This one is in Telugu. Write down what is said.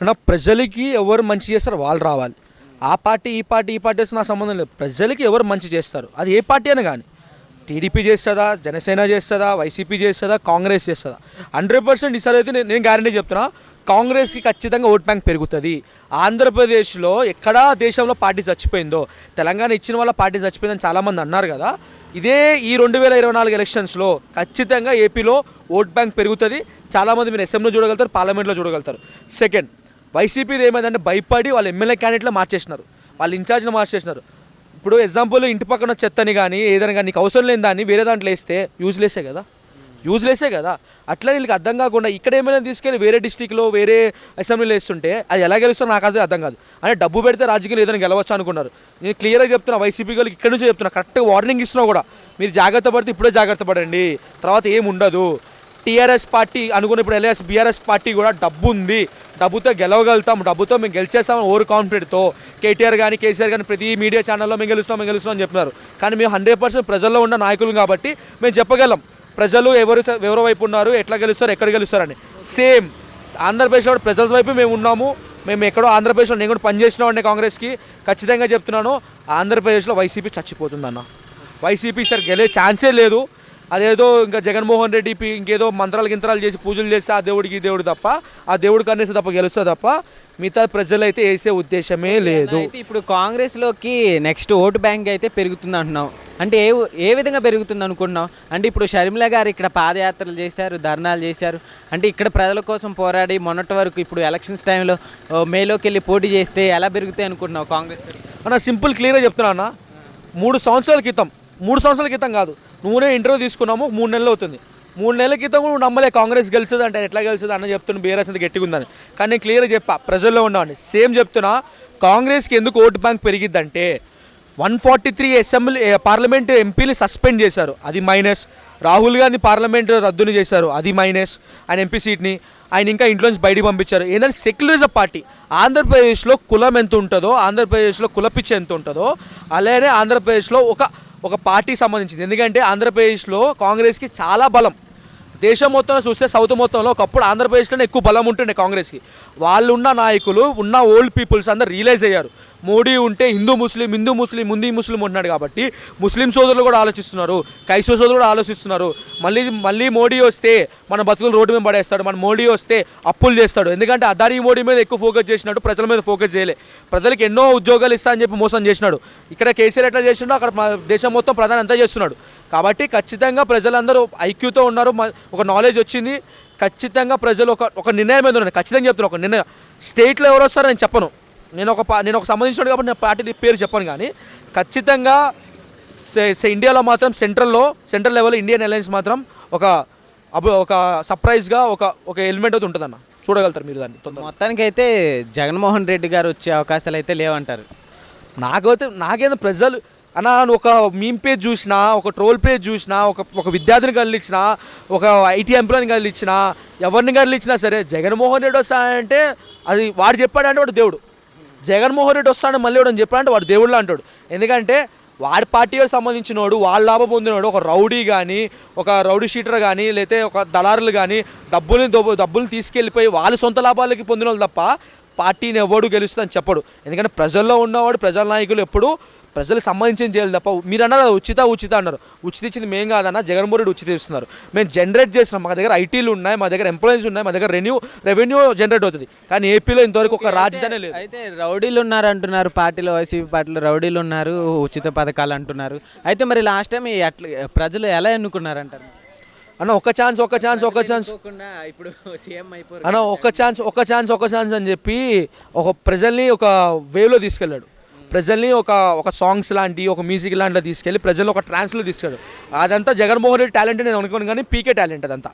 నా ప్రజలకి ఎవరు మంచి చేస్తారో వాళ్ళు రావాలి. ఆ పార్టీ ఈ పార్టీ ఈ పార్టీ నా సంబంధం లేదు. ప్రజలకి ఎవరు మంచి చేస్తారు అది ఏ పార్టీ అయినా కానీ, టీడీపీ చేస్తుందా, జనసేన చేస్తుందా, వైసీపీ చేస్తుందా, కాంగ్రెస్ చేస్తుందా, 100% ఈసారి అయితే నేను గ్యారంటీ చెప్తున్నా, కాంగ్రెస్కి ఖచ్చితంగా ఓట్ బ్యాంక్ పెరుగుతుంది. ఆంధ్రప్రదేశ్లో ఎక్కడా దేశంలో పార్టీ చచ్చిపోయిందో, తెలంగాణ ఇచ్చిన వాళ్ళ పార్టీ చచ్చిపోయిందని చాలామంది అన్నారు కదా, ఇదే ఈ 2024 ఎలక్షన్స్లో ఖచ్చితంగా ఏపీలో ఓట్ బ్యాంక్ పెరుగుతుంది. చాలామంది మీరు అసెంబ్లీలో చూడగలుగుతారు, పార్లమెంట్లో చూడగలుగుతారు. సెకండ్, వైసీపీది ఏమైందంటే భయపడి వాళ్ళు ఎమ్మెల్యే క్యాండిడేట్లో మార్చేసినారు, వాళ్ళు ఇన్ఛార్జ్ని మార్చేసినారు. ఇప్పుడు ఎగ్జాంపుల్ ఇంటి పక్కన చెత్తని కానీ ఏదైనా కానీ నీకు అవసరం లేని దాన్ని వేరే దాంట్లో వేస్తే యూజ్లెస్సే కదా. అట్లా వీళ్ళకి అర్థం కాకుండా ఇక్కడ ఏమైనా తీసుకెళ్ళి వేరే డిస్టిక్లో వేరే అసెంబ్లీలో వేస్తుంటే అది ఎలా గెలుస్తారో నాకు అదే అర్థం కాదు. అంటే డబ్బు పెడితే రాజకీయాలు ఏదైనా గెలవచ్చు అనుకున్నారు. నేను క్లియర్గా చెప్తున్నా, వైసీపీ వాళ్ళకి ఇక్కడ నుంచి చెప్తున్నా, కరెక్ట్గా వార్నింగ్ ఇస్తున్నా కూడా, మీరు జాగ్రత్త పడితే ఇప్పుడే జాగ్రత్త పడండి, తర్వాత ఏం ఉండదు. టీఆర్ఎస్ పార్టీ అనుకున్న ఇప్పుడు బీఆర్ఎస్ పార్టీ కూడా డబ్బు ఉంది, డబ్బుతో గెలవగలుగుతాం, డబ్బుతో మేము గెలిచేస్తాం ఓవర్ కాన్ఫిడెంట్తో కేటీఆర్ కానీ కేసీఆర్ కానీ ప్రతి మీడియా ఛానల్లో మేము గెలుస్తాం అని చెప్తున్నారు. కానీ మేము 100% ప్రజల్లో ఉన్న నాయకులు కాబట్టి మేము చెప్పగలం ప్రజలు ఎవరి వైపు ఉన్నారు, ఎట్లా గెలుస్తారు, ఎక్కడ గెలుస్తారని. సేమ్ ఆంధ్రప్రదేశ్లో కూడా ప్రజల వైపు మేము ఉన్నాము. మేము ఎక్కడో ఆంధ్రప్రదేశ్లో నేను కూడా పనిచేసిన వాడిని కాంగ్రెస్కి. ఖచ్చితంగా చెప్తున్నాను, ఆంధ్రప్రదేశ్లో వైసీపీ చచ్చిపోతుందన్న. వైసీపీ సార్ గెలే ఛాన్సే లేదు. అదేదో ఇంకా జగన్మోహన్ రెడ్డి ఇంకేదో మంత్రాలు చేసి పూజలు చేస్తే ఆ దేవుడికి ఈ దేవుడు తప్ప, ఆ దేవుడు కనేసి తప్ప గెలుస్తా తప్ప మిగతా ప్రజలైతే వేసే ఉద్దేశమే లేదు. ఇప్పుడు కాంగ్రెస్లోకి నెక్స్ట్ ఓటు బ్యాంక్ అయితే పెరుగుతుంది అంటున్నావు, అంటే ఏ విధంగా పెరుగుతుంది అనుకుంటున్నావు? అంటే ఇప్పుడు షర్మిల గారు ఇక్కడ పాదయాత్రలు చేశారు, ధర్నాలు చేశారు, అంటే ఇక్కడ ప్రజల కోసం పోరాడి మొన్నటి వరకు ఇప్పుడు ఎలక్షన్స్ టైంలో మేలోకి వెళ్ళి పోటీ చేస్తే ఎలా పెరుగుతాయి అనుకుంటున్నావు కాంగ్రెస్? అన్న సింపుల్ క్లియర్గా చెప్తున్నా అన్న, 3 సంవత్సరాల క్రితం కాదు, నువ్వునే ఇంటర్వ్యూ తీసుకున్నాము, 3 నెలలు అవుతుంది. 3 నెలల క్రితం కూడా నమ్మలే కాంగ్రెస్ గెలుస్తుంది అంటే, ఎట్లా గెలుస్తుంది అన్న చెప్తున్నా, బీఆర్ఎస్ అంత గట్టిగా ఉందని. కానీ నేను క్లియర్గా చెప్పా, ప్రజల్లో ఉన్నామని. సేమ్ చెప్తున్నా, కాంగ్రెస్కి ఎందుకు ఓటు బ్యాంక్ పెరిగిద్దంటే 143 పార్లమెంట్ ఎంపీని సస్పెండ్ చేశారు, అది మైనస్. రాహుల్ గాంధీ పార్లమెంట్ రద్దుని చేశారు, అది మైనస్. ఆయన ఎంపీ సీట్ని ఆయన ఇంకా ఇంట్లోంచి బయటికి పంపించారు. ఏంటంటే సెక్యులరిజం పార్టీ. ఆంధ్రప్రదేశ్లో కులం ఎంత ఉంటుందో, ఆంధ్రప్రదేశ్లో కులపిచ్చి ఎంత ఉంటుందో, అలానే ఆంధ్రప్రదేశ్లో ఒక పార్టీకి సంబంధించింది. ఎందుకంటే ఆంధ్రప్రదేశ్లో కాంగ్రెస్కి చాలా బలం. దేశం మొత్తంలో చూస్తే సౌత్ మొత్తంలో ఒకప్పుడు ఆంధ్రప్రదేశ్లోనే ఎక్కువ బలం ఉంటుండే కాంగ్రెస్కి. వాళ్ళు ఉన్న నాయకులు, ఉన్న ఓల్డ్ పీపుల్స్ అందరూ రియలైజ్ అయ్యారు, మోడీ ఉంటే హిందూ ముస్లిం ఉంటున్నాడు కాబట్టి ముస్లిం సోదరులు కూడా ఆలోచిస్తున్నారు, క్రైస్తవ సోదరులు కూడా ఆలోచిస్తున్నారు. మళ్ళీ మోడీ వస్తే మన బతుకులు రోడ్డు మీద పడేస్తాడు, మన మోడీ వస్తే అప్పులు చేస్తాడు. ఎందుకంటే అదానీ మోడీ మీద ఎక్కువ ఫోకస్ చేసినాడు, ప్రజల మీద ఫోకస్ చేయలే. ప్రజలకు ఎన్నో ఉద్యోగాలు ఇస్తా అని చెప్పి మోసం చేసినాడు. ఇక్కడ కేసీఆర్ ఎట్లా చేసినాడో అక్కడ దేశం మొత్తం ప్రధాని అంతా చేస్తున్నాడు. కాబట్టి ఖచ్చితంగా ప్రజలందరూ ఐక్యూతో ఉన్నారు, ఒక నాలెడ్జ్ వచ్చింది. ఖచ్చితంగా ప్రజలు ఒక నిర్ణయం మీద ఉన్నారు. ఖచ్చితంగా చెప్తున్నారు, ఒక నిర్ణయం. స్టేట్లో ఎవరు వస్తారో నేను చెప్పను, నేను ఒక సంబంధించిన కాబట్టి నేను పార్టీ పేరు చెప్పను. కానీ ఖచ్చితంగా ఇండియాలో మాత్రం సెంట్రల్ లెవెల్ ఇండియన్ అలయన్స్ మాత్రం ఒక సర్ప్రైజ్గా ఒక ఎలిమెంట్ అయితే ఉంటుందన్న, చూడగలుగుతారు మీరు దాన్ని. మొత్తానికి అయితే జగన్మోహన్ రెడ్డి గారు వచ్చే అవకాశాలు అయితే లేవంటారు. నాకేదో ప్రజలు అన్న, ఒక మీమ్ పేజ్ చూసినా, ఒక ట్రోల్ పేజ్ చూసినా, ఒక విద్యార్థిని కదిలిచ్చినా, ఒక ఐటీ ఎంప్లాయీని కదిలిచ్చినా, ఎవరిని కదిలిచ్చినా సరే జగన్మోహన్ రెడ్డి వస్తాడంటే అది వాడు చెప్పాడంటే వాడు దేవుడు. జగన్మోహన్ రెడ్డి వస్తాడని మళ్ళీ వాడు చెప్పాడంటే వాడు దేవుడులా అంటాడు. ఎందుకంటే వాడి పార్టీకి సంబంధించినోడు, వాళ్ళ లాభం పొందినోడు, ఒక రౌడీ కానీ, ఒక రౌడీ షీటర్ కానీ, లేకపోతే ఒక దళారులు కానీ డబ్బుల్ని తీసుకెళ్ళిపోయి వాళ్ళ సొంత లాభాలకి పొందిన వాళ్ళు తప్ప పార్టీని ఎవడు గెలుస్తుందని చెప్పడు. ఎందుకంటే ప్రజల్లో ఉన్నవాడు, ప్రజల నాయకులు ఎప్పుడు ప్రజలకు సంబంధించిన చేయాలి తప్ప. మీరు అన్నారు ఉచిత అన్నారు, ఉచిత ఇచ్చింది మేము కాదన్నా, జగన్మోహన్ రెడ్డి ఉచిత ఇస్తున్నారు. మేము జనరేట్ చేస్తున్నాం, మా దగ్గర ఐటీలు ఉన్నాయి, మా దగ్గర ఎంప్లాయీస్ ఉన్నాయి, మా దగ్గర రెవెన్యూ జనరేట్ అవుతుంది. కానీ ఏపీలో ఇంతవరకు ఒక రాజధాని లేదు. అయితే రౌడీలు ఉన్నారు అంటున్నారు, పార్టీలో వైసీపీ పార్టీలో రౌడీలు ఉన్నారు, ఉచిత పథకాలు అంటున్నారు. అయితే మరి లాస్ట్ టైం అట్లా ప్రజలు ఎలా ఎన్నుకున్నారంటారు అన్న? ఒక ఛాన్స్ ఇప్పుడు సీఎం అయిపోయారు అన్న, ఒక ఛాన్స్ అని చెప్పి ప్రజల్ని ఒక వేవ్లో తీసుకెళ్ళాడు. ప్రజల్ని ఒక సాంగ్స్ లాంటి, ఒక మ్యూజిక్ లాంటిలో తీసుకెళ్ళి ప్రజలు ఒక ట్రాన్స్లో తీసుకెళ్ళాడు. అదంతా జగన్మోహన్ రెడ్డి టాలెంట్ నేను అనుకోను, కానీ పీకే టాలెంట్ అదంతా.